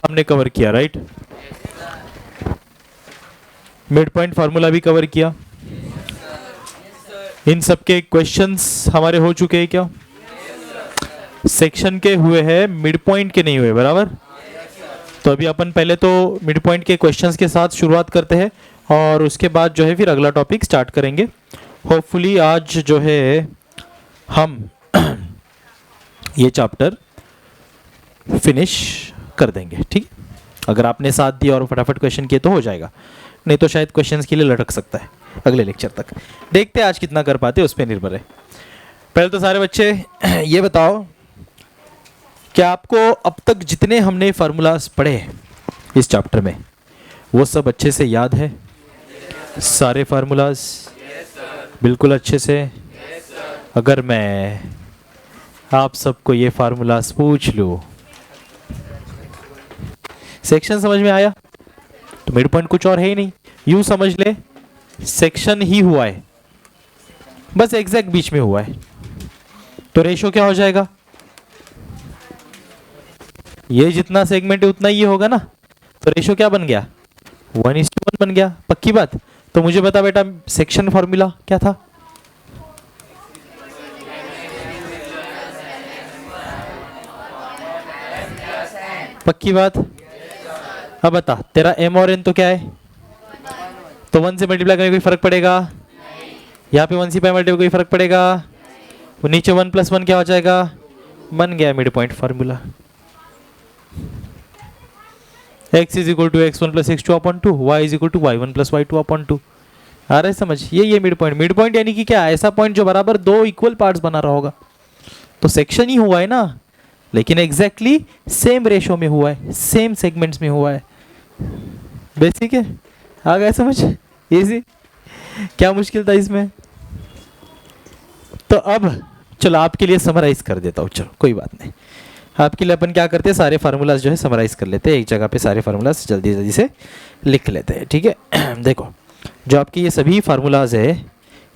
हमने कवर किया, right? Mid point formula भी कवर किया। इन सब के क्वेश्चंस हमारे हो चुके हैं क्या? सेक्शन के हुए हैं, मिड पॉइंट के नहीं हुए, बराबर? तो अभी अपन पहले तो मिड पॉइंट के क्वेश्चंस के साथ शुरुआत करते हैं और उसके बाद जो है फिर अगला टॉपिक स्टार्ट करेंगे। होपफुली आज जो है हम ये चैप्टर फिनिश कर देंगे, ठीक? अगर आपने साथ दिया और फटाफट क्वेश्चन किए तो हो जाएगा, नहीं तो शायद क्वेश्चंस के लिए लटक सकता है अगले लेक्चर तक। देखते हैं आज कितना कर पाते, उस पर निर्भर है। पहले तो सारे बच्चे ये बताओ, क्या आपको अब तक जितने हमने फार्मूलाज पढ़े हैं इस चैप्टर में वो सब अच्छे से याद है? सारे फार्मूलाज बिल्कुल अच्छे से? अगर मैं आप सबको ये फार्मूलाज पूछ लूँ, सेक्शन समझ में आया? तो मिड पॉइंट कुछ और है ही नहीं, यूं समझ ले सेक्शन ही हुआ है, बस एग्जैक्ट बीच में हुआ है। तो रेशो क्या हो जाएगा? ये जितना सेगमेंट है उतना ही होगा ना, तो रेशो क्या बन गया? 1:1 बन गया। पक्की बात? तो मुझे बता बेटा, सेक्शन फॉर्मूला क्या था? पक्की बात? अब बता, तेरा m और n तो क्या है? तो 1 से मल्टीप्लाई करने कोई फर्क पड़ेगा? यहाँ पे 1 से मल्टीप्लाई कोई फर्क पड़ेगा? वो नीचे 1 + 1 क्या हो जाएगा? बन गया mid point formula. x = x1 + x2/2, y = y1 + y2/2। आ रहा है समझ? ये मिड पॉइंट। मिड पॉइंट यानी कि क्या? ऐसा पॉइंट जो बराबर दो इक्वल पार्ट्स बना रहा होगा। तो सेक्शन ही हुआ है ना, लेकिन एग्जैक्टली सेम रेशो में हुआ है, सेम सेगमेंट्स में हुआ है। बेसिक है, आ गया समझ? इजी? क्या मुश्किल था इसमें? तो अब चलो आपके लिए समराइज कर देता हूँ, चलो कोई बात नहीं। आपके लिए अपन क्या करते हैं, सारे फार्मूलाज जो है समराइज कर लेते हैं एक जगह पे, सारे फार्मूलाज जल्दी जल्दी से लिख लेते हैं, ठीक है? देखो, जो आपके ये सभी फार्मूलाज है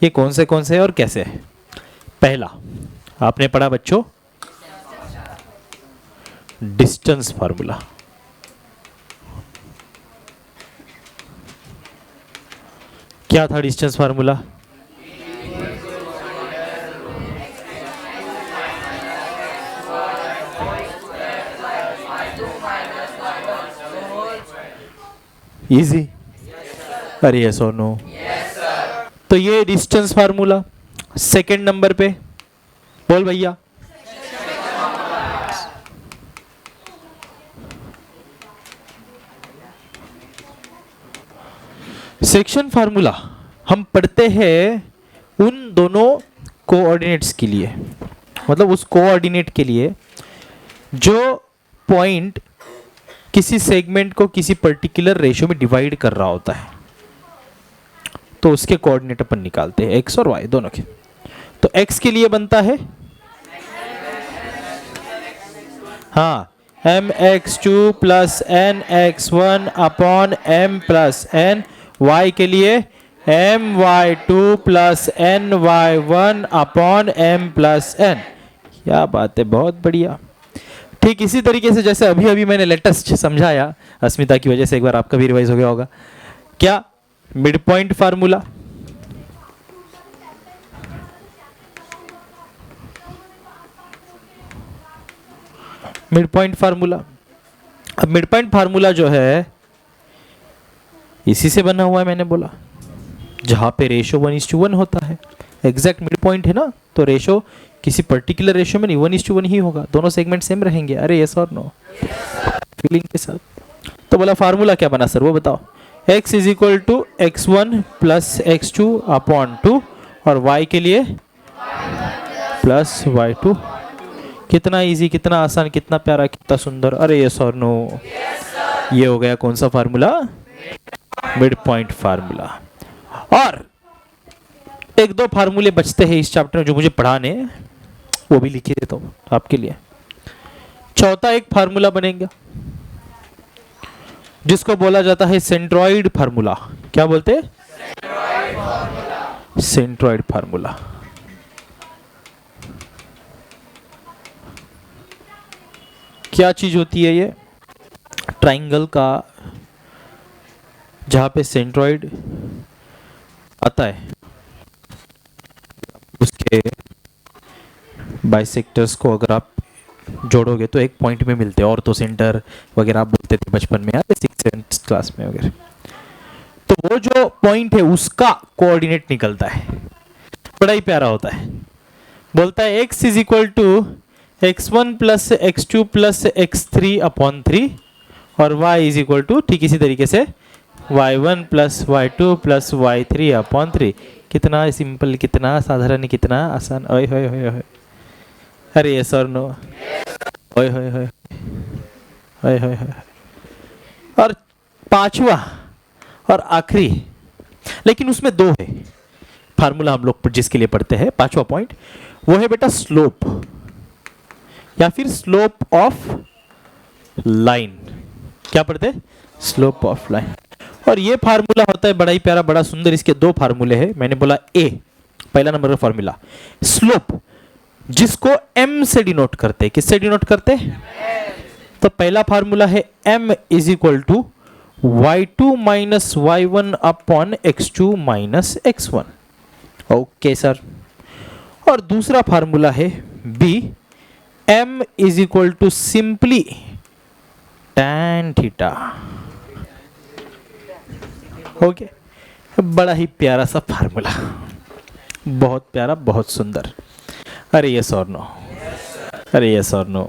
ये कौन से हैं और कैसे है? पहला आपने पढ़ा बच्चों डिस्टेंस फार्मूला। क्या था डिस्टेंस फार्मूला? इजी? अरे यस और नो? तो ये डिस्टेंस फार्मूला सेकंड नंबर पे बोल भैया। सेक्शन फार्मूला हम पढ़ते हैं उन दोनों कोऑर्डिनेट्स के लिए, मतलब उस कोऑर्डिनेट के लिए जो पॉइंट किसी सेगमेंट को किसी पर्टिकुलर रेशियो में डिवाइड कर रहा होता है, तो उसके कोऑर्डिनेट अपन निकालते हैं x और y दोनों के। तो x के लिए बनता है हाँ mx2 + nx1 / m + n, y के लिए my2 + ny1 / m + n। क्या बात है, बहुत बढ़िया। ठीक इसी तरीके से जैसे अभी अभी मैंने लेटेस्ट समझाया अस्मिता की वजह से, एक बार आपका भी रिवाइज हो गया होगा। क्या? Mid point formula. Mid point formula. अब मिड पॉइंट फार्मूला जो है इसी से बना हुआ है, मैंने बोला, जहां पे रेशो 1:1 होता है। एग्जैक्ट मिड पॉइंट है ना, तो रेशो किसी पर्टिकुलर रेशियो में नहीं 1:1 ही होगा, दोनों सेगमेंट सेम रहेंगे। अरे यस और नो? फीलिंग के साथ। तो बोला फार्मूला क्या बना सर, वो बताओ। x = x1 + x2/2 और y के लिए +y2। कितना इजी, कितना आसान, कितना प्यारा, कितना सुंदर। अरे यस और नो? ये हो गया कौन सा फार्मूला? Mid point formula. और एक दो फार्मूले बचते हैं इस चैप्टर में जो मुझे पढ़ाने, वो भी लिख देता हूं आपके लिए। चौथा एक फार्मूला बनेगा जिसको बोला जाता है सेंट्रॉइड फार्मूला। क्या बोलते हैं? Centroid formula. क्या चीज होती है ये? ट्राइंगल का जहाँ पे सेंट्रॉइड आता है उसके बाइसेक्टर्स को अगर आप जोड़ोगे तो एक पॉइंट में मिलते हैं, और तो सेंटर वगैरह आप बोलते थे बचपन में यार, 6th क्लास में वगैरह। तो वो जो पॉइंट है उसका कोऑर्डिनेट निकलता है, बड़ा ही प्यारा होता है। बोलता है x is equal to x1 plus x2 plus x3 upon 3 और y इज इक्वल टू ठीक इसी तरीके से y1 plus y2 plus y3 upon 3। कितना सिंपल, कितना साधारण, कितना आसान। ओए होए होए होए, अरे यस और नो, ओए होए होए ओए होए होए। और पांचवा और आखिरी, लेकिन उसमें दो है फार्मूला हम लोग जिसके लिए पढ़ते हैं। पांचवा पॉइंट वो है बेटा स्लोप या फिर स्लोप ऑफ लाइन। क्या पढ़ते हैं? Slope of line. और ये फार्मूला होता है बड़ा ही प्यारा, बड़ा सुंदर। इसके दो फार्मूले हैं। मैंने बोला ए, पहला नंबर का फार्मूला स्लोप, जिसको m से डिनोट करते हैं। किससे डिनोट करते हैं? तो पहला फार्मूला है m is equal to y2 minus y1 upon x2 minus x1। Okay sir. और दूसरा फार्मूला है b, m is equal to simply tan theta. Okay, बड़ा ही प्यारा सा फार्मूला, बहुत प्यारा, बहुत सुंदर। अरे यस और नो, अरे यस और नो।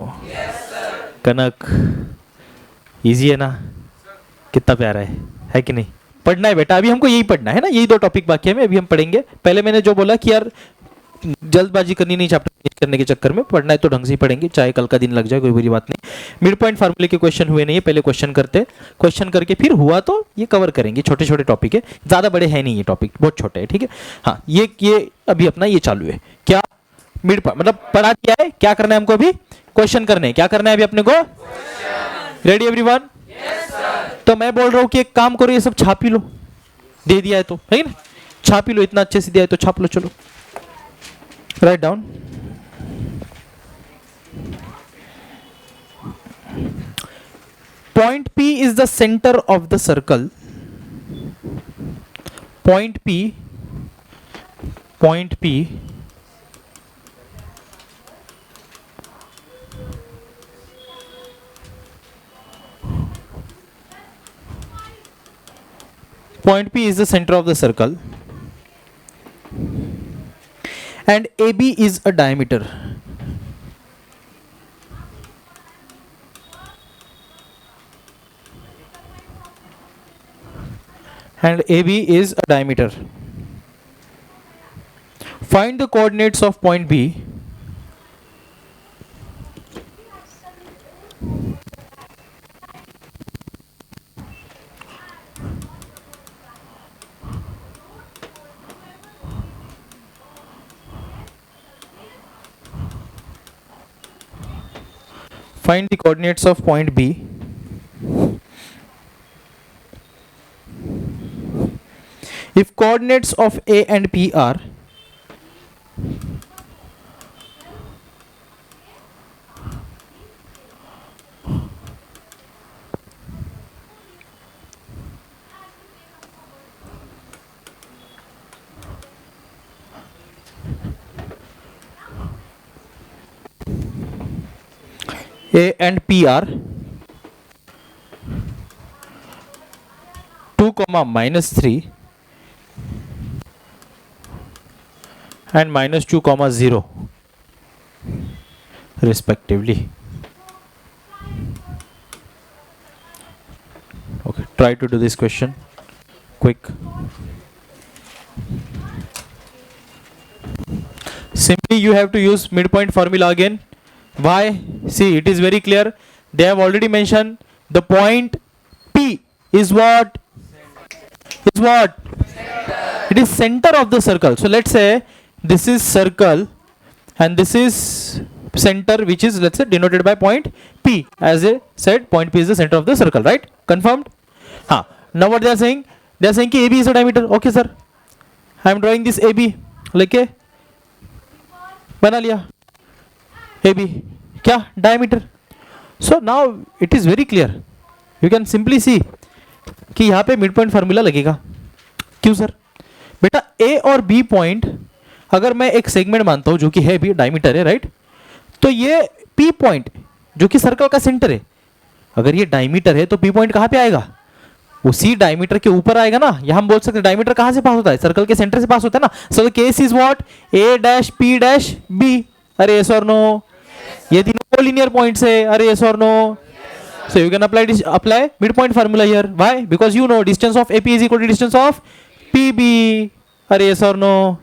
कनक इजी है ना? कितना प्यारा है कि नहीं? पढ़ना है बेटा, अभी हमको यही पढ़ना है ना, यही दो टॉपिक बाकी है, अभी हम पढ़ेंगे। पहले मैंने जो बोला कि यार जल्दबाजी करनी नहीं चैप्टर फिनिश करने के चक्कर में, पढ़ना है तो ढंग से ही पढ़ेंगे, चाहे कल का दिन लग जाए, कोई बुरी बात नहीं। मिड पॉइंट फार्मूले के क्वेश्चन हुए नहीं है, पहले क्वेश्चन करते हैं, क्वेश्चन करके फिर हुआ तो ये कवर करेंगे। छोटे छोटे टॉपिक है, ज़्यादा बड़े हैं नहीं ये टॉपिक, बहुत छोटे हैं, ठीक है। हाँ, ये अभी अपना ये चालू है। क्या मिड पॉइंट मतलब पढ़ा दिया है, क्या करना है हमको अभी? क्वेश्चन करने हैं। क्या करना है अभी अपने को? Ready everyone? तो मैं बोल रहा हूँ कि एक काम करो, ये सब छाप ही लो, दे दिया है तो, है ना? छाप ही लो, इतना अच्छे से दिया है तो छाप लो। चलो write down. Point P is the centre of the circle. Point P Point P is the center of the circle and AB is a diameter. And AB is a diameter. Find the coordinates of point B. Find the coordinates of point B. If coordinates of A and P are A and P are 2, -3 and -2, 0 respectively. Okay, try to do this question quick. Simply you have to use midpoint formula again. Why? See, it is very clear. They have already mentioned the point P is what? Is what? It is center of the circle. So let's say this is circle and this is center, which is, let's say, denoted by point P. As I said, point P is the center of the circle, right? Confirmed? Now what they are saying? They are saying कि AB is a diameter. Okay sir, I am drawing this AB. like बना लिया AB क्या? diameter. So now it is very clear. You can simply see कि यहाँ पे mid point formula लगेगा। क्यों sir? बेटा ए और बी पॉइंट अगर मैं एक सेगमेंट मानता हूँ जो कि है भी डायमीटर है, राइट, तो ये पी पॉइंट जो कि सर्कल का सेंटर है, अगर ये डायमीटर है तो पी पॉइंट कहाँ पे आएगा? उसी डायमीटर के ऊपर आएगा ना। यहां हम बोल सकते हैं डायमीटर कहां से पास होता है? सर्कल के सेंटर से पास होता है ना। So the case is what? A dash P dash B. अरे यस और नो? ये तीनों कोलिनियर पॉइंट्स है। अरे यस और no? So you can apply mid point formula here. Why? Because you know distance of AP is equal to distance of PB. अरे yes और no?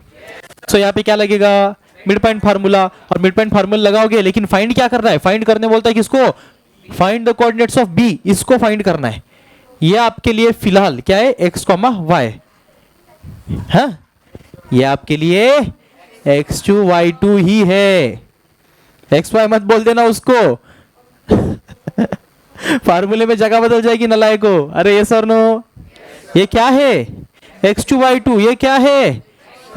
So यहाँ पे क्या लगेगा? Mid point formula. और मिड पॉइंट फार्मूला लगाओगे, लेकिन find क्या करना है? फाइंड करने बोलता है किसको? Find the coordinates of B, इसको फाइंड करना है। ये आपके लिए फिलहाल क्या है? x, y। हाँ, ये आपके लिए x2 y2 ही है। xy मत बोल देना उसको। फार्मूले में जगह बदल जाएगी नलायको। अरे यस और नो? ये क्या है? x2 y2। ये क्या है?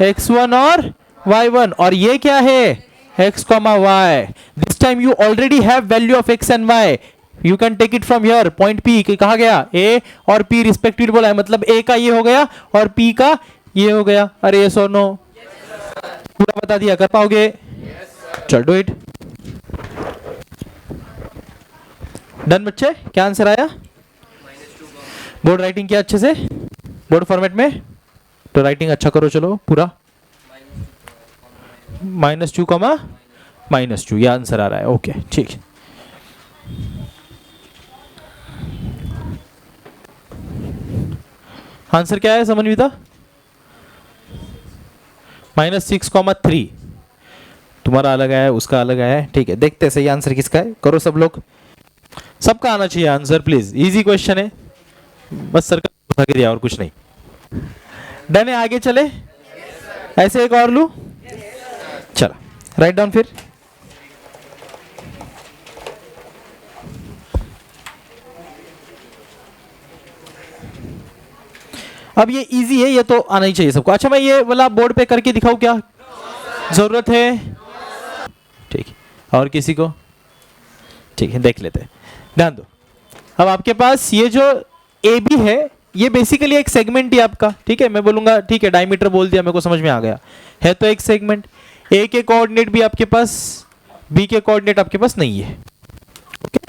x1 और y1। और ये क्या है? x, y। This time you already have value of x and y। You can take it from here. Point P कहा गया ए और पी रिस्पेक्टिव बोला है, मतलब ए का ये हो गया और पी का ये हो गया। अरे यस और नो? पूरा बता दिया, कर पाओगे? चल डू इट। डन बच्चे? क्या आंसर आया? बोर्ड राइटिंग किया अच्छे से बोर्ड फॉर्मेट में? तो राइटिंग अच्छा करो। चलो पूरा -2, -2 ये आंसर आ रहा है। ओके ठीक है। आंसर क्या है समन्विता? -6,3। तुम्हारा अलग आया है, उसका अलग आया है। ठीक है, देखते हैं सही आंसर किसका है। करो सब लोग, सबका आना चाहिए आंसर प्लीज। इजी क्वेश्चन है, बस सर्कल उठा के दिया और कुछ नहीं। डन है? आगे चले? ऐसे एक और लू। चलो राइट डाउन फिर। अब ये इजी है, ये तो आना ही चाहिए सबको। अच्छा मैं ये वाला बोर्ड पे करके दिखाऊं क्या? जरूरत है? ठीक है, और किसी को? ठीक है, देख लेते हैं, ध्यान दो। अब आपके पास ये जो ए बी है, ये बेसिकली एक सेगमेंट ही आपका। ठीक है, मैं बोलूंगा ठीक है डायमीटर बोल दिया, मेरे को समझ में आ गया है। तो एक सेगमेंट, ए के कोऑर्डिनेट भी आपके पास, बी के कोऑर्डिनेट आपके पास नहीं है। ओके,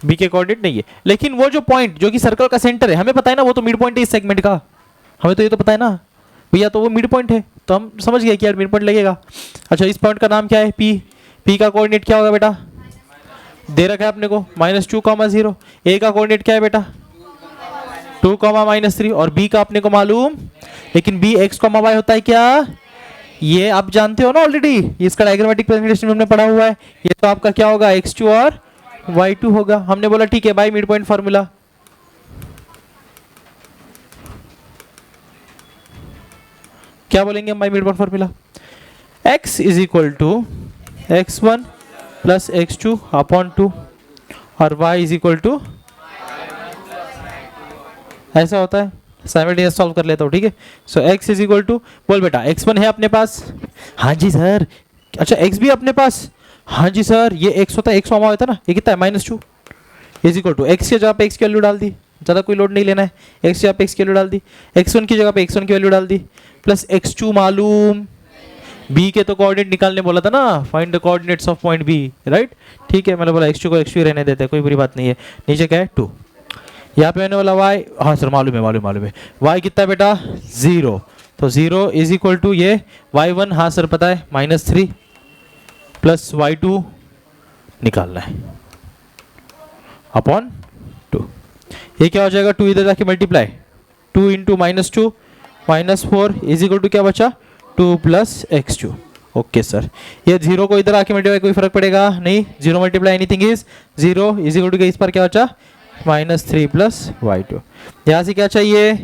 बी के कोऑर्डिनेट नहीं है, लेकिन वो जो पॉइंट जो कि सर्कल का सेंटर है, हमें पता है ना वो तो मिड पॉइंट है इस सेगमेंट का। हमें तो ये तो पता है ना भैया, तो वो मिड पॉइंट है, तो हम समझ गए कि यार मिड पॉइंट लगेगा। अच्छा, इस पॉइंट का नाम क्या है? पी। पी का कोऑर्डिनेट क्या होगा बेटा? दे रखा है अपने को -2, 0। ए का कोऑर्डिनेट क्या है बेटा? 2, -3। और बी का अपने को मालूम, लेकिन बी x, y होता है क्या? ये आप जानते हो ना ऑलरेडी, इसका डायग्रामेटिक प्रेजेंटेशन हमने पढ़ा हुआ है। ये तो आपका क्या होगा? x2 और y2 होगा। हमने बोला ठीक है बाय मिड पॉइंट फार्मूला। क्या बोलेंगे हम by mid point formula? x is equal to x1 plus x2 upon 2 और y इज इक्वल टू, ऐसा होता है। साइमल्टेनियस सॉल्व कर लेता हूँ, ठीक है। सो x इज इक्वल टू, बोल बेटा x1 है अपने पास? हाँ जी सर। अच्छा x भी अपने पास? हाँ जी सर। ये x होता है, x मामा होता है ना, ये कितना है? -2 इज इक्वल टू x की जगह पे x की वैल्यू डाल दी, ज़्यादा कोई लोड नहीं लेना है। x की जगह पे x की वैल्यू डाल दी, x1 की जगह पे x1 की वैल्यू डाल दी, प्लस x2 मालूम। b के तो कोऑर्डिनेट निकालने बोला था ना, find the coordinates of point b, right. ठीक है, मैंने बोला x2 को x2 ही रहने देते हैं, कोई बुरी बात नहीं है। नीचे क्या है? 2। यहाँ पे मैंने बोला y, हाँ सर मालूम है। y कितना है बेटा? 0। तो 0 इज इक्वल टू ये y1, हाँ सर पता है, -3 प्लस y2 निकालना है अपॉन 2। ये क्या हो जाएगा? 2 इधर जाके multiply, 2 into -2 -4 is equal to क्या बचा? 2 प्लस x2। Okay sir. ये 0 को इधर आके मल्टीप्लाई, कोई फर्क पड़ेगा नहीं। 0 multiply anything is 0 is equal to, इस पर क्या बचा? -3 प्लस y2। यहाँ से क्या चाहिए?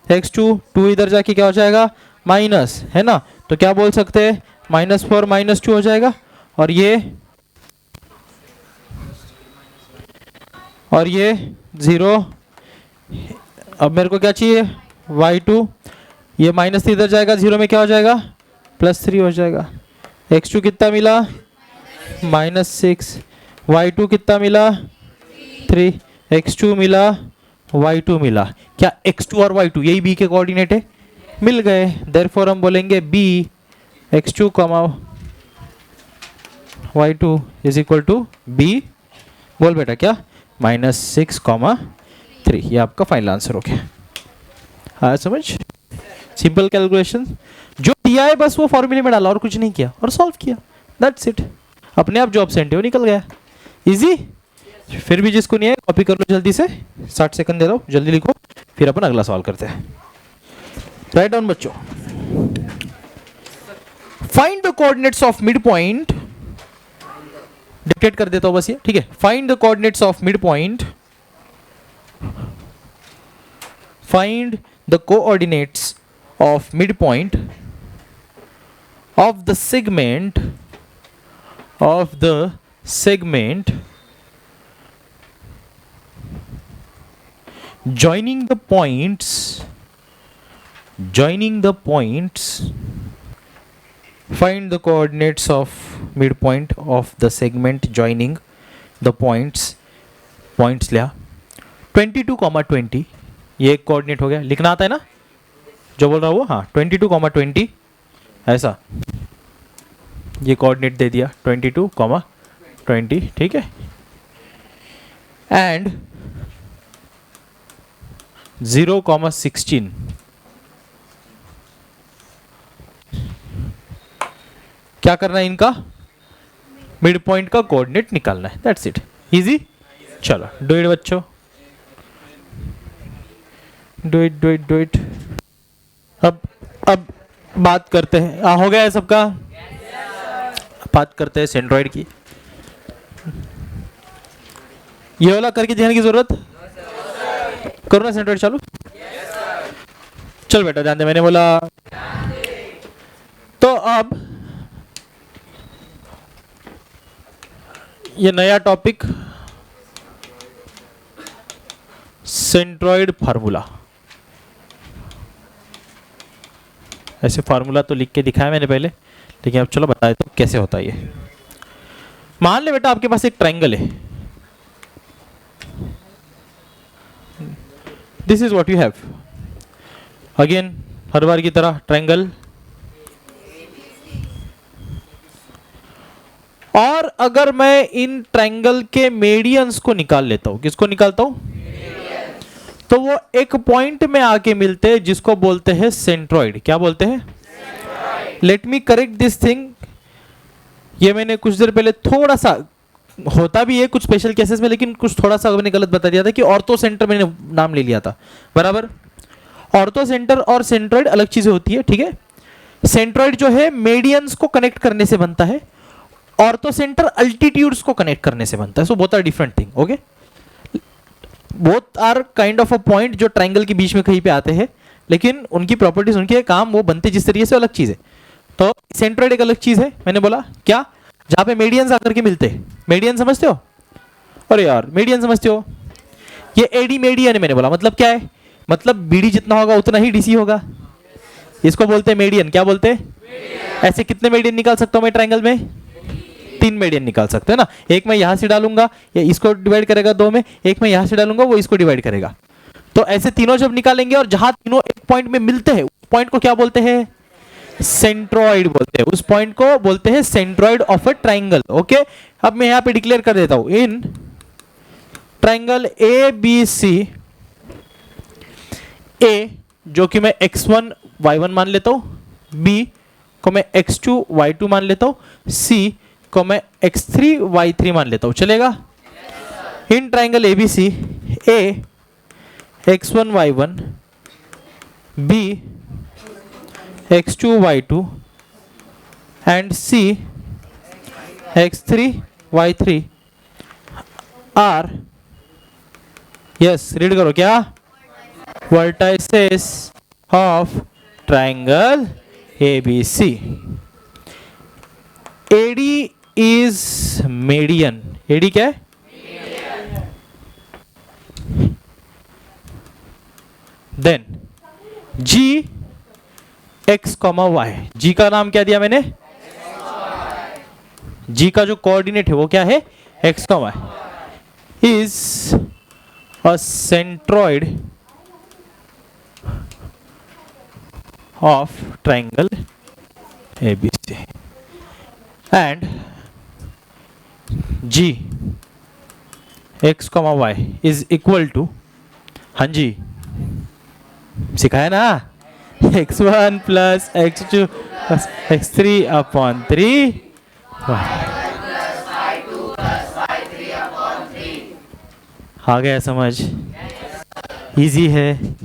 x2, 2 इधर जाके क्या हो जाएगा? माइनस, है ना। तो क्या बोल सकते हैं? -4 -2 हो जाएगा। और ये 0। अब मेरे को क्या चाहिए? y2। ये -3 इधर जाएगा, 0 में क्या हो जाएगा? +3 हो जाएगा। x2 कितना मिला? -6। y2 कितना मिला? 3। x2 मिला, y2 मिला। क्या x2 और y2 यही b के कोऑर्डिनेट है? मिल गए। देयरफॉर हम बोलेंगे b x2 y2 is equal to b, बोल बेटा क्या, -6,3। ये आपका फाइनल आंसर हो गया। हाँ समझ, सिंपल कैलकुलेशन, जो दिया है बस वो फॉर्मूले में डाला और कुछ नहीं किया और सॉल्व किया, दैट्स इट। अपने आप जो ऑब्सेंट है वो निकल गया, इजी। फिर भी जिसको नहीं है कॉपी कर लो जल्दी से, 60 सेकंड दे दो, जल्दी लिखो, फिर अपन अगला सवाल करते हैं। राइट डाउन बच्चों। Find the coordinates of mid point, dictate कर देता हूं बस ये, ठीक है। Find the coordinates of mid point, find the coordinates of mid point of the segment joining the points find the coordinates of midpoint of the segment joining the points लिया। 22,20 ये एक कोऑर्डिनेट हो गया, लिखना आता है ना जो बोल रहा हूँ वो, हाँ 22,20 ऐसा ये कोऑर्डिनेट दे दिया 22,20, ठीक है। एंड 0,16 क्या करना है, इनका मिड पॉइंट का कोऑर्डिनेट निकालना है, दैट्स इट, इजी। चलो डू इट बच्चों, डू इट। अब बात करते हैं, हो गया है सबका? बात करते हैं सेंट्रॉइड की। ये वाला करके ध्यान की जरूरत, करो ना सेंट्रॉइड चालू। चल बेटा ध्यान दे, मैंने बोला तो अब ये नया टॉपिक सेंट्रॉइड फार्मूला। ऐसे फार्मूला तो लिख के दिखाया मैंने पहले, लेकिन अब चलो बताए तो कैसे होता है ये। मान ले बेटा आपके पास एक ट्रायंगल है, this is what you have. Again हर बार की तरह ट्रायंगल, और अगर मैं इन ट्रायंगल के मेडियंस को निकाल लेता हूं, किसको निकालता हूं, तो वो एक पॉइंट में आके मिलते हैं जिसको बोलते हैं सेंट्रॉइड। क्या बोलते हैं? Let me correct this thing. ये मैंने कुछ देर पहले थोड़ा सा, होता भी है कुछ स्पेशल केसेस में, लेकिन कुछ थोड़ा सा मैंने गलत बता दिया था कि ऑर्थो सेंटर मैंने नाम ले लिया था, बराबर। ऑर्थो सेंटर और सेंट्रॉइड अलग चीजें होती है, ठीक है। सेंट्रॉइड जो है मेडियंस को कनेक्ट करने से बनता है, ऑर्थो सेंटर अल्टीट्यूड्स को कनेक्ट करने से बनता है। So both are different thing, okay. Both are kind of a point जो ट्रायंगल के बीच में कहीं पे आते हैं, लेकिन उनकी प्रॉपर्टीज, उनके काम, वो बनते जिस तरीके से अलग चीज है। तो सेंट्रॉइड एक अलग चीज है, मैंने बोला क्या, जहां पे मेडियंस आकर के मिलते हैं। मेडियन समझते हो? अरे यार मेडियन समझते हो? ये एडी मेडियन है, मैंने बोला मतलब क्या है, मतलब बीडी जितना होगा उतना ही डीसी होगा, इसको बोलते हैं मेडियन। क्या बोलते हैं? ऐसे कितने मेडियन निकाल सकता हूं मैं ट्रायंगल में? 3 मेडियन निकाल सकते हैं ना। एक मैं यहां से डालूंगा, ये इसको डिवाइड करेगा 2 में, एक मैं यहां से डालूंगा, वो इसको डिवाइड करेगा। तो ऐसे तीनों जब निकालेंगे और जहां तीनों एक पॉइंट में मिलते हैं, उस पॉइंट को क्या बोलते हैं? सेंट्रॉइड बोलते हैं। उस पॉइंट को बोलते हैं centroid of a triangle, okay. अब मैं यहां पे डिक्लेयर कर देता हूं, in triangle A B C, ए जो कि मैं x1 y1 मान लेता हूं, b को मैं x2 y2 मान लेता हूं, c को मैं x3 y3 मान लेता हूं, चलेगा? In triangle ABC, a x1 y1, b x2 y2 and c x3 y3 are, yes read करो, क्या? vertices of triangle ABC. AD is median. AD क्या है? Then G x, y, G का नाम क्या दिया मैंने? G का जो कोऑर्डिनेट है वो क्या है? x, y is a centroid of triangle ABC and G x, y is equal to, हाँ जी सिखाया ना, x1 plus x2 plus x3 upon 3 आ गया समझ? इजी है।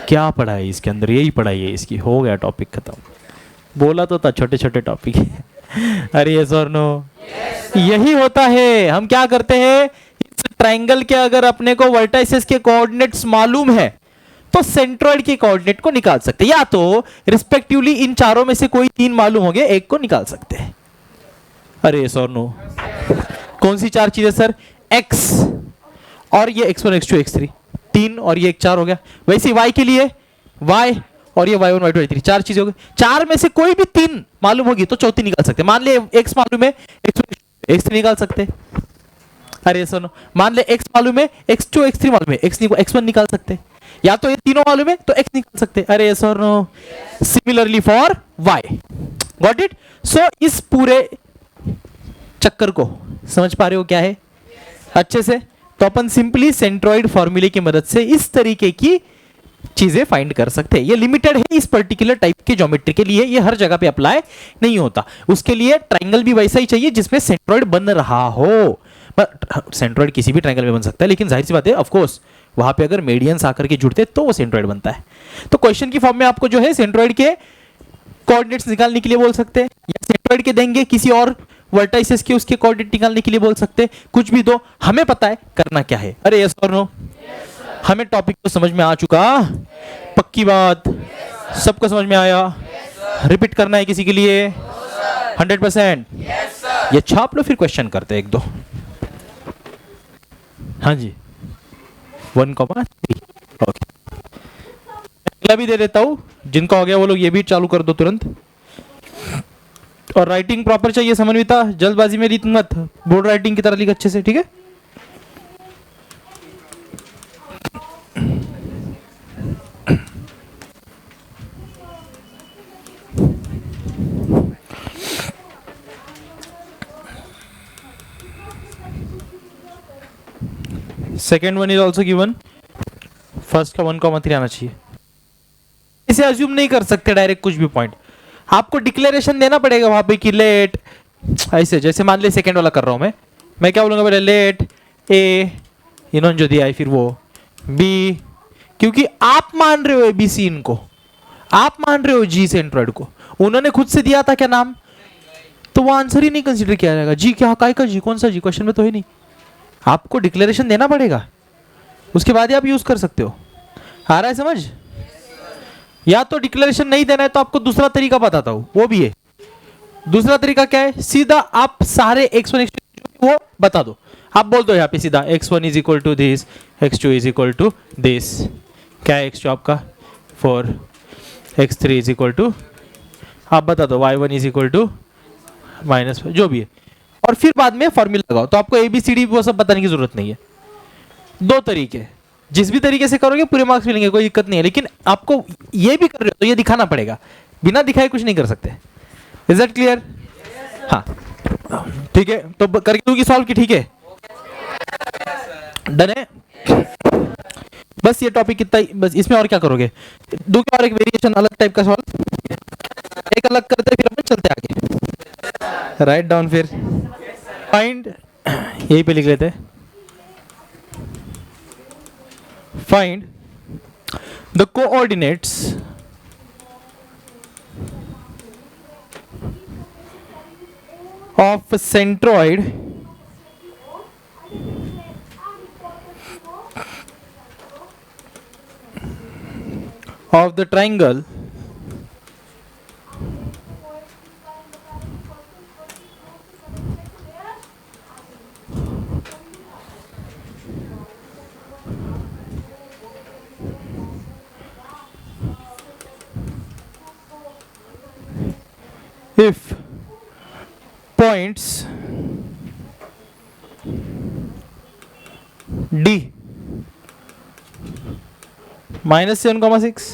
क्या पढ़ाई इसके अंदर, यही पढ़ाई है इसकी, हो गया टॉपिक खत्म। बोला तो था छोटे छोटे टॉपिक है। अरे यस और नो? यही होता है। हम क्या करते हैं, इस ट्राइंगल के अगर अपने को वर्टाइसेस के कोऑर्डिनेट्स मालूम है तो सेंट्रॉइड के कोऑर्डिनेट को निकाल सकते हैं, या तो रिस्पेक्टिवली इन चारों में से कोई तीन मालूम हो गए, एक को निकाल सकते हैं। अरे यस और नो? कौन सी चार चीजें सर? x और ये x1 x2 x3 तीन, और ये एक चार हो गया। वैसे y के लिए y और ये y1 y2 y3 चार चीजें हो गई। चार में से कोई भी तीन मालूम होगी तो चौथी निकाल सकते हैं। मान ले x मालूम है, x1 x3 निकाल सकते हैं। अरे सुनो, मान ले x मालूम है, x2 x3 मालूम है, x1 निकाल सकते हैं, या तो ये तीनों मालूम है तो x निकाल सकते हैं। अरे sir no? Similarly for y। Got it? So इस पूरे चक्कर को समझ पा रहे हो क्या है अच्छे से? तो अपन सिंपली सेंट्रॉइड फॉर्मूले की मदद से इस तरीके की चीजें फाइंड कर सकते हैं। ये लिमिटेड है इस पर्टिकुलर टाइप के ज्योमेट्री के लिए, ये हर जगह पे अप्लाई नहीं होता। उसके लिए ट्राइंगल भी वैसा ही चाहिए जिसमें सेंट्रॉइड बन रहा हो। सेंट्रॉइड किसी भी ट्राइंगल में बन सकता है, लेकिन जाहिर सी बात है ऑफ कोर्स वहां पे अगर मेडियंस आकर के जुड़ते तो वो सेंट्रॉइड बनता है। तो क्वेश्चन की फॉर्म में आपको जो है सेंट्रॉइड के कोऑर्डिनेट्स निकालने के लिए बोल सकते हैं, या सेंट्रॉइड के देंगे किसी और वर्टाइसेस के उसके कोऑर्डिनेट निकालने के लिए बोल सकते हैं। कुछ भी दो, हमें पता है करना क्या है। अरे यस और नो? हमें टॉपिक तो समझ में आ चुका? पक्की बात? सबको समझ में आया? रिपीट करना है किसी के लिए? 100%? ये छाप लो, फिर क्वेश्चन करते हैं एक दो। हाँ जी 1,3। ओके, अगला भी दे देता हूं, जिनका हो गया वो लोग ये भी चालू कर दो तुरंत। और राइटिंग प्रॉपर चाहिए समन्विता, जल्दबाजी में लिख मत, बोर्ड राइटिंग की तरह लिख अच्छे से, ठीक है? Second one is also given, first का 1,3 आना चाहिए। इसे अज्यूम नहीं कर सकते डायरेक्ट कुछ भी पॉइंट, आपको डिक्लेरेशन देना पड़ेगा वहां पे कि लेट, ऐसे जैसे मान ले सेकेंड वाला कर रहा हूं मैं क्या बोलूंगा पहले? लेट ए, इन्होंने जो दिया है फिर वो बी, क्योंकि आप मान रहे हो ए बी सी, इनको आप मान रहे हो जी सेंट्रॉइड को, उन्होंने खुद से दिया था क्या नाम, तो वो आंसर ही नहीं कंसीडर किया जाएगा। जी क्या, काय का जी, कौन सा जी, क्वेश्चन में तो है नहीं। आपको डिक्लेरेशन देना पड़ेगा, उसके बाद ही आप यूज कर सकते हो। आ रहा है समझ? या तो डिक्लेरेशन नहीं देना है तो आपको दूसरा तरीका बताता हूं, वो भी है। दूसरा तरीका क्या है? सीधा आप सारे x1 x2 वो बता दो, आप बोल दो यहाँ पे सीधा x1 is equal to this, x2 is equal to this. क्या है x2 आपका 4, x3 इज इक्वल टू, आप बता दो y1 इज इक्वल टू -5, जो भी है, और फिर बाद में फॉर्मूला लगाओ। तो आपको ABCD वो सब बताने की जरूरत नहीं है। दो तरीके, जिस भी तरीके से करोगे पूरे मार्क्स मिलेंगे, कोई दिक्कत नहीं है, लेकिन आपको ये भी कर रहे हो तो ये दिखाना पड़ेगा, बिना दिखाए कुछ नहीं कर सकते। Is that clear? हाँ ठीक है, तो करके दूंगी सॉल्व की, ठीक है? डन है? बस ये टॉपिक कितना ही, बस इसमें और क्या करोगे? दो क्या और एक वेरिएशन अलग टाइप का सॉल्व, एक अलग करते फिर अपन चलते आगे। राइट डाउन, फिर फाइंड, यही पे लिख लेते हैं, find the coordinates of centroid of the triangle if points D -7,6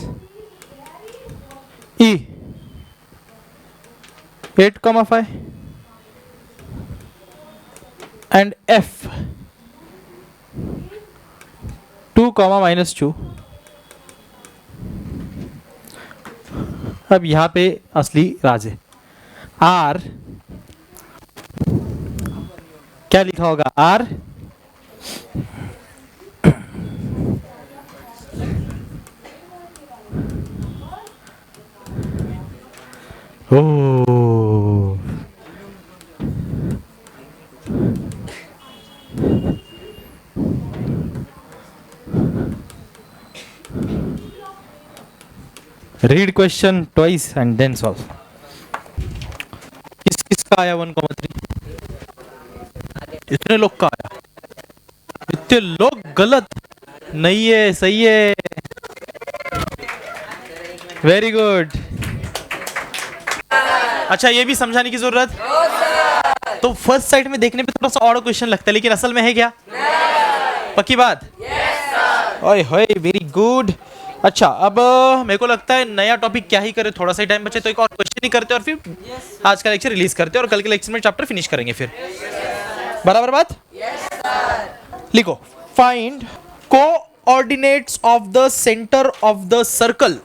E 8,5 and F 2, -2। अब यहां पे असली राज है। R क्या लिखा होगा? R oh read question twice and then solve. किसका आया 1,3? इतने लोग का आया? इतने लोग गलत नहीं है, सही है। Very good. अच्छा, ये भी समझाने की जरूरत? तो फर्स्ट साइड में देखने पे थोड़ा सा और क्वेश्चन लगता है, लेकिन असल में है क्या? पक्की बात? ओए होए, वेरी गुड। अच्छा, अब मेरे को लगता है नया टॉपिक क्या ही करे, थोड़ा सा टाइम बचे तो एक और क्वेश्चन ही करते और फिर आज का लेक्चर रिलीज करते और कल के लेक्चर में चैप्टर फिनिश करेंगे फिर। बराबर बात? लिखो, find coordinates of the centre of the circle.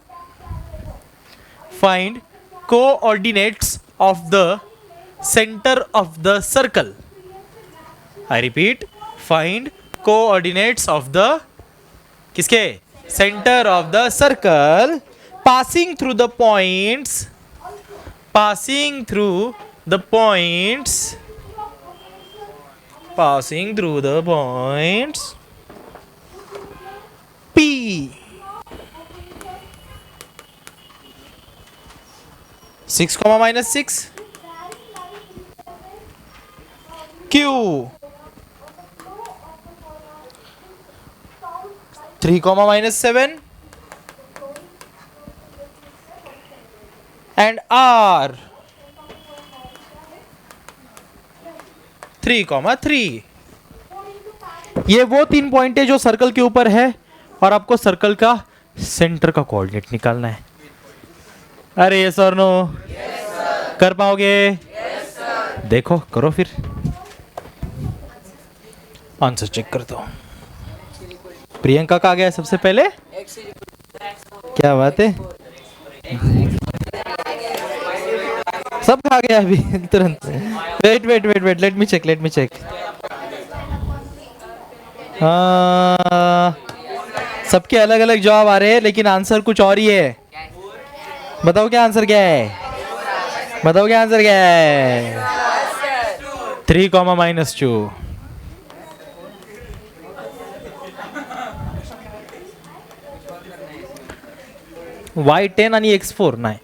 Find coordinates of the centre of the circle. I repeat, find coordinates of the किसके? Centre of the circle passing through the points P 6, -6 Q 3, -7 and R 3,3। ये वो 3 point है जो circle के ऊपर है और आपको सर्कल का सेंटर का कोऑर्डिनेट निकालना है। अरे यस और नो? कर पाओगे? देखो, करो फिर। आंसर चेक करता हूं। प्रियंका का आ गया सबसे पहले। क्या बात है, सब खा गया अभी तुरंत। Wait, let me check. सबके अलग अलग जवाब आ रहे हैं, लेकिन आंसर कुछ और ही है। बताओ क्या आंसर क्या है? 3, -2। Y10 आणि X4 नाही।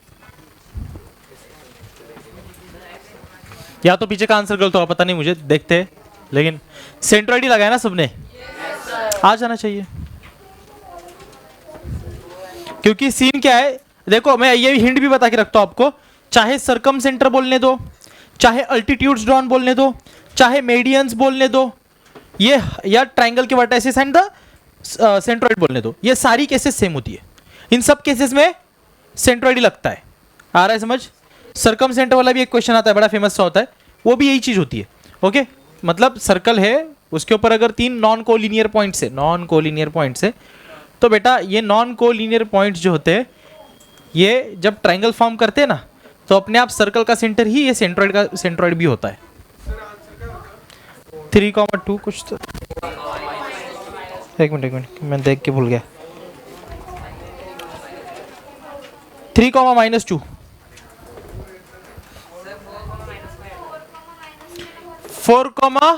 या तो पीछे का आंसर गलत हो, पता नहीं मुझे, देखते हैं। लेकिन सेंट्रोइड ही लगाया ना सबने? आ जाना चाहिए, क्योंकि सीन क्या है देखो, मैं ये हिंट भी बता के रखता हूं आपको। चाहे सरकम सेंटर बोलने दो, चाहे अल्टीट्यूड्स ड्रॉन बोलने दो, चाहे मेडियंस बोलने दो, ये या ट्रायंगल के वर्टाइसेस एंड द सेंट्रोइड बोलने दो, ये सारी केसेस सेम होती है। इन सब केसेस में सेंट्रोइड ही लगता है। आ रहा है समझ? सर्कम सेंटर वाला भी एक क्वेश्चन आता है, बड़ा फेमस सा होता है, वो भी यही चीज होती है। ओके, मतलब सर्कल है, उसके ऊपर अगर 3 नॉन कोलिनियर पॉइंट्स है, तो बेटा ये नॉन कोलिनियर पॉइंट्स जो होते हैं, ये जब ट्रायंगल फॉर्म करते हैं ना, तो अपने आप सर्कल का सेंटर ही ये सेंट्रोइड भी होता है। 3,2 कुछ तो, एक मिनट मैं देख के भूल गया। 3, -2 4,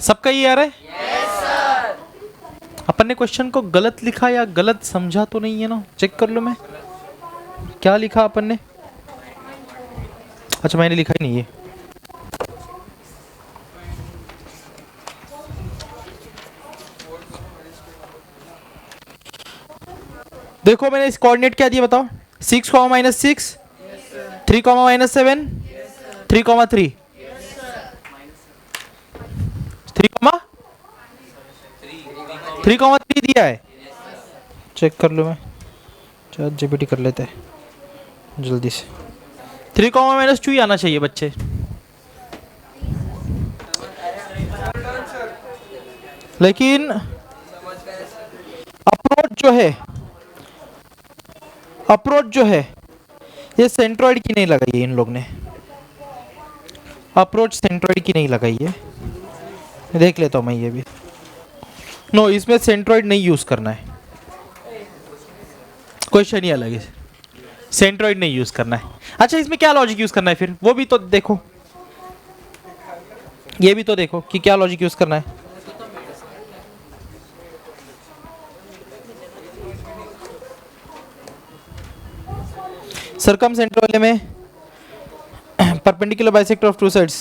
सबका ये आ रहा है? अपन ने क्वेश्चन को गलत लिखा या गलत समझा तो नहीं है ना? चेक कर लो, मैं क्या लिखा अपन ने। अच्छा, मैंने लिखा ही नहीं है। देखो मैंने इस कोऑर्डिनेट क्या दिया बताओ? 6, -6 3, -7 3,3 3, ऑलरेडी दिया है, चेक कर लो, मैं चैट जीपीटी कर लेते हैं जल्दी से। 3 - 2 ही आना चाहिए बच्चे। लेकिन अप्रोच जो है ये सेंट्रॉइड की नहीं लगाई है इन लोग ने, अप्रोच सेंट्रॉइड की नहीं लगाई है। देख लेता हूँ मैं ये भी। नो, इसमें सेंट्रॉइड नहीं यूज करना है, क्वेश्चन ही अलग है, सेंट्रॉइड नहीं यूज करना है। अच्छा, इसमें क्या लॉजिक यूज करना है फिर, वो भी तो देखो, ये भी तो देखो कि क्या लॉजिक यूज करना है। सरकम सेंटर वाले में perpendicular bisector of two sides,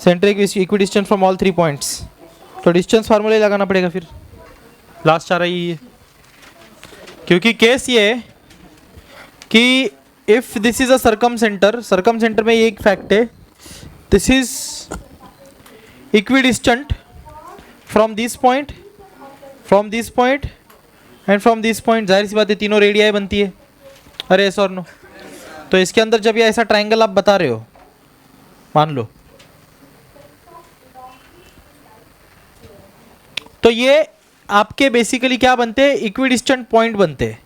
centric equidistant from all 3 points, तो डिस्टेंस फार्मूला ही लगाना पड़ेगा फिर, लास्ट आ रही है। क्योंकि केस ये है कि if this is a circumcentre में ये एक फैक्ट है, this is equidistant from this point and from this point. जाहिर सी बात है तीनों रेडियाई बनती है, अरे यस और नो। तो इसके अंदर जब ये ऐसा ट्रायंगल आप बता रहे हो, मान लो, तो ये आपके बेसिकली क्या बनते हैं, इक्विडिस्टेंट पॉइंट बनते हैं,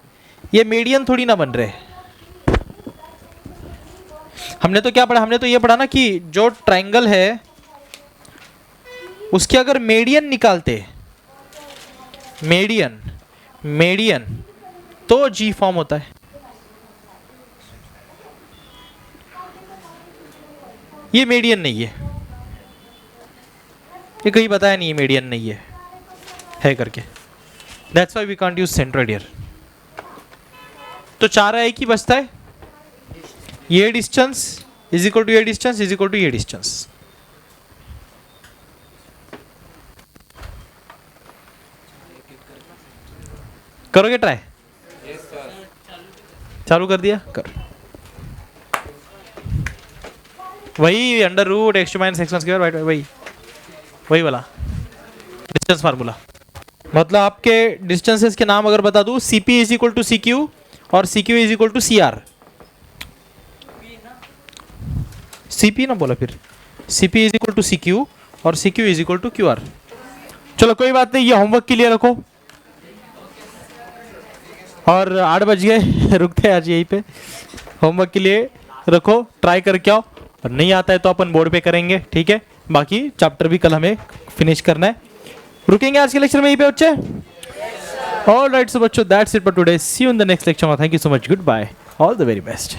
ये मीडियन थोड़ी ना बन रहे। हमने तो क्या पढ़ा, हमने तो ये पढ़ा ना कि जो ट्रायंगल है उसके अगर मीडियन निकालते, मीडियन तो जी फॉर्म होता है। ये मीडियन नहीं है, ये कहीं बताया नहीं है मीडियन नहीं है करके, that's why we can't use centroid here. तो 4 एक ही बचता है, ये डिस्टेंस इज इक्वल टू ये डिस्टेंस इज इक्वल टू ये डिस्टेंस। करोगे ट्राई? चालू कर दिया, कर। वही अंडर रूट x2 - x1², वही वाला डिस्टेंस फार्मूला। मतलब आपके डिस्टेंसेस के नाम अगर बता दूं, CP is equal to CQ और CQ is equal to CR। CP ना बोला फिर, CP is equal to CQ और CQ is equal to QR। चलो कोई बात नहीं, ये होमवर्क के लिए रखो। और 8 बज गए, रुकते हैं आज यहीं पे। होमवर्क के लिए रखो, ट्राई करके आओ, और नहीं आता है तो अपन बोर्ड पे करेंगे, ठीक है। बाकी चैप्टर भी कल हमें फिनिश करना है। रुकेंगे आज के लेक्चर में यहीं पे बच्चे? ऑलराइट, सो बच्चों that's it for today, see you in the next lecture. Thank you so much, goodbye, all the very best.